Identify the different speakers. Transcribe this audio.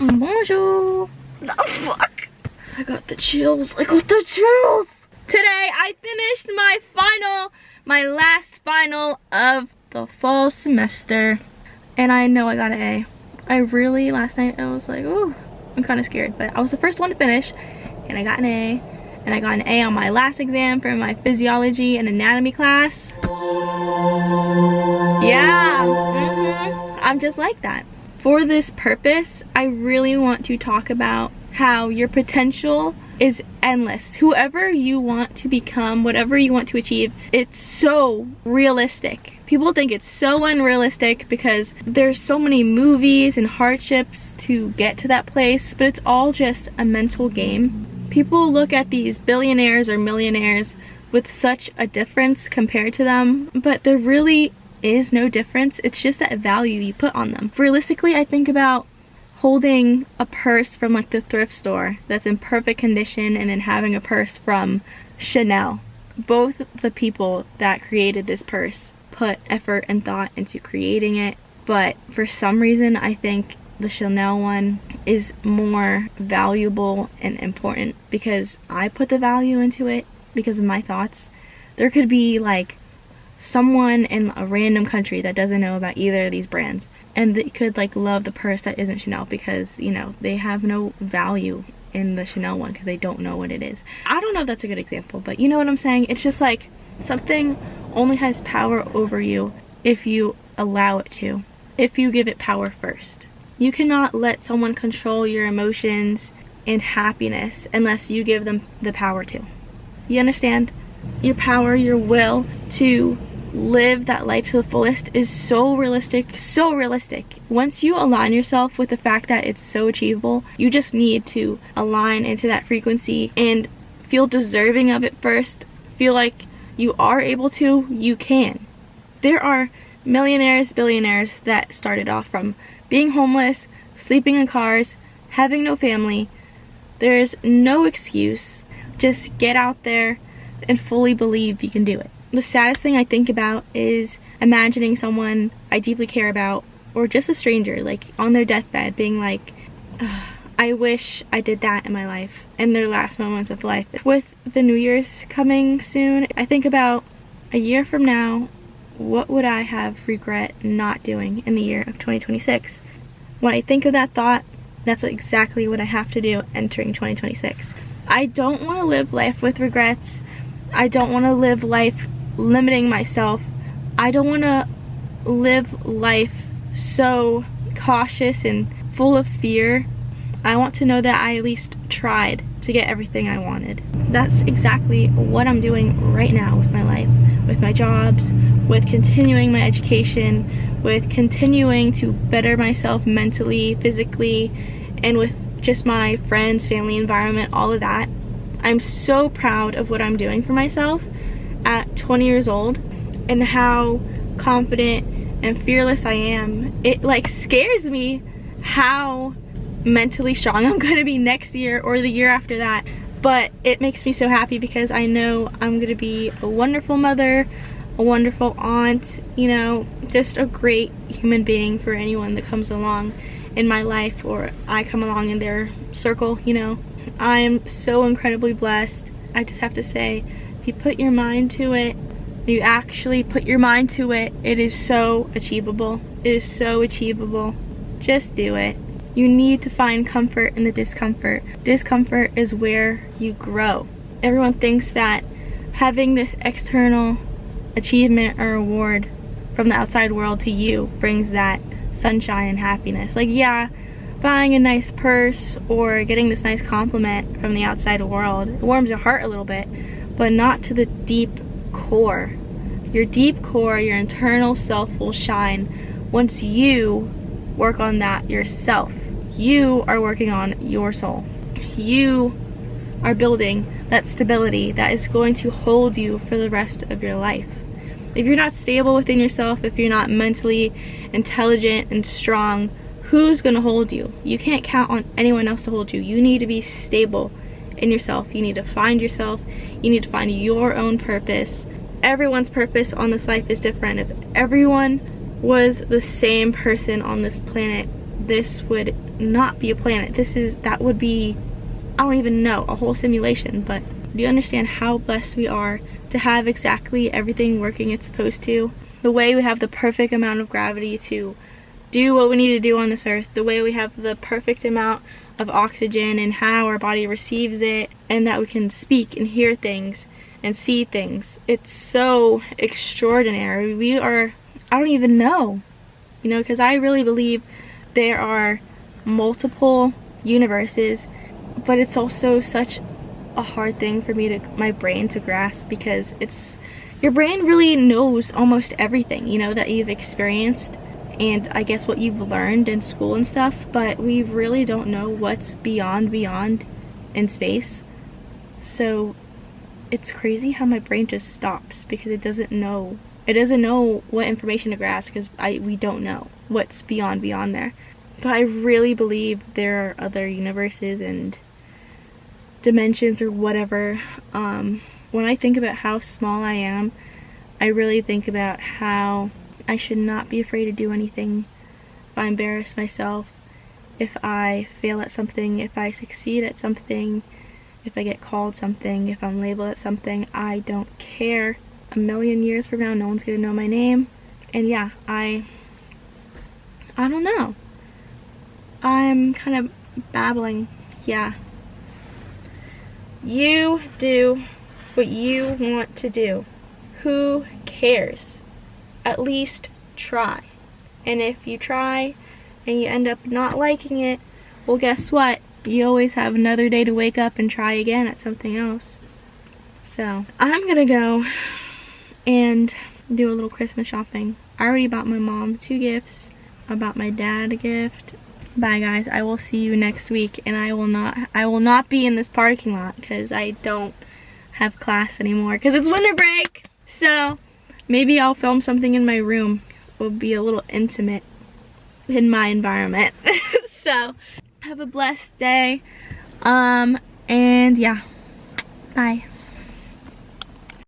Speaker 1: Bonjour.
Speaker 2: Oh, fuck.
Speaker 1: I got the chills. Today I finished my last final of the fall semester. And I know I got an A. Last night I was like, oh, I'm kind of scared. But I was the first one to finish and I got an A. And I got an A on my last exam for my physiology and anatomy class. Yeah, I'm just like that. For this purpose, I really want to talk about how your potential is endless. Whoever you want to become, whatever you want to achieve, it's so realistic. People think it's so unrealistic because there's so many movies and hardships to get to that place, but it's all just a mental game. People look at these billionaires or millionaires with such a difference compared to them, but there really is no difference. It's just that value you put on them. Realistically, I think about holding a purse from like the thrift store that's in perfect condition and then having a purse from Chanel. Both the people that created this purse put effort and thought into creating it, but for some reason I think the Chanel one is more valuable and important because I put the value into it because of my thoughts. There could be like someone in a random country that doesn't know about either of these brands and they could like love the purse that isn't Chanel because, you know, they have no value in the Chanel one because they don't know what it is. I don't know if that's a good example, but you know what I'm saying? It's just like something only has power over you if you allow it to, if you give it power first. You cannot let someone control your emotions and happiness unless you give them the power to. You understand? Your power, your will to live that life to the fullest is so realistic, so realistic. Once you align yourself with the fact that it's so achievable, you just need to align into that frequency and feel deserving of it first. Feel like you are able to, you can. There are millionaires, billionaires that started off from being homeless, sleeping in cars, having no family. There's no excuse. Just get out there and fully believe you can do it. The saddest thing I think about is imagining someone I deeply care about, or just a stranger, like on their deathbed, being like, I wish I did that in my life, in their last moments of life. With the New Year's coming soon, I think about a year from now, what would I have regret not doing in the year of 2026? When I think of that thought, that's exactly what I have to do entering 2026. I don't want to live life with regrets. I don't want to live life limiting myself. I don't want to live life so cautious and full of fear. I want to know that I at least tried to get everything I wanted. That's exactly what I'm doing right now with my life, with my jobs, with continuing my education, with continuing to better myself mentally, physically, and with just my friends, family, environment, all of that. I'm so proud of what I'm doing for myself at 20 years old and how confident and fearless I am. It like scares me how mentally strong I'm going to be next year or the year after that, but it makes me so happy because I know I'm going to be a wonderful mother, a wonderful aunt, you know, just a great human being for anyone that comes along in my life or I come along in their circle, you know. I'm so incredibly blessed. I just have to say, if you put your mind to it, you actually put your mind to it, it is so achievable. It is so achievable. Just do it. You need to find comfort in the discomfort. Discomfort is where you grow. Everyone thinks that having this external achievement or reward from the outside world to you brings that sunshine and happiness. Like, yeah, buying a nice purse or getting this nice compliment from the outside world, it warms your heart a little bit, but not to the deep core. Your deep core, your internal self will shine once you work on that yourself. You are working on your soul. You are building that stability that is going to hold you for the rest of your life. If you're not stable within yourself, if you're not mentally intelligent and strong, who's going to hold you? You can't count on anyone else to hold you. You need to be stable in yourself. You need to find yourself. You need to find your own purpose. Everyone's purpose on this life is different. If everyone was the same person on this planet, this would not be a planet. That would be, I don't even know, a whole simulation. But do you understand how blessed we are to have exactly everything working it's supposed to? The way we have the perfect amount of gravity to do what we need to do on this earth, the way we have the perfect amount of oxygen and how our body receives it, and that we can speak and hear things and see things. It's so extraordinary. I don't even know, because I really believe there are multiple universes, but it's also such a hard thing for my brain to grasp, because your brain really knows almost everything, that you've experienced and I guess what you've learned in school and stuff, but we really don't know what's beyond in space. So it's crazy how my brain just stops, because it doesn't know what information to grasp, because we don't know what's beyond there. But I really believe there are other universes and dimensions or whatever. When I think about how small I am, I really think about how I should not be afraid to do anything. If I embarrass myself, if I fail at something, if I succeed at something, if I get called something, if I'm labeled at something, I don't care. A million years from now, no one's gonna know my name. And yeah, I don't know. I'm kind of babbling. Yeah. You do what you want to do. Who cares? At least try. And if you try and you end up not liking it, well, guess what? You always have another day to wake up and try again at something else. So I'm gonna go and do a little Christmas shopping. I already bought my mom 2 gifts. I bought my dad a gift. Bye guys, I will see you next week, and I will not be in this parking lot because I don't have class anymore because it's winter break. So maybe I'll film something in my room. It will be a little intimate in my environment. So have a blessed day. And yeah, bye.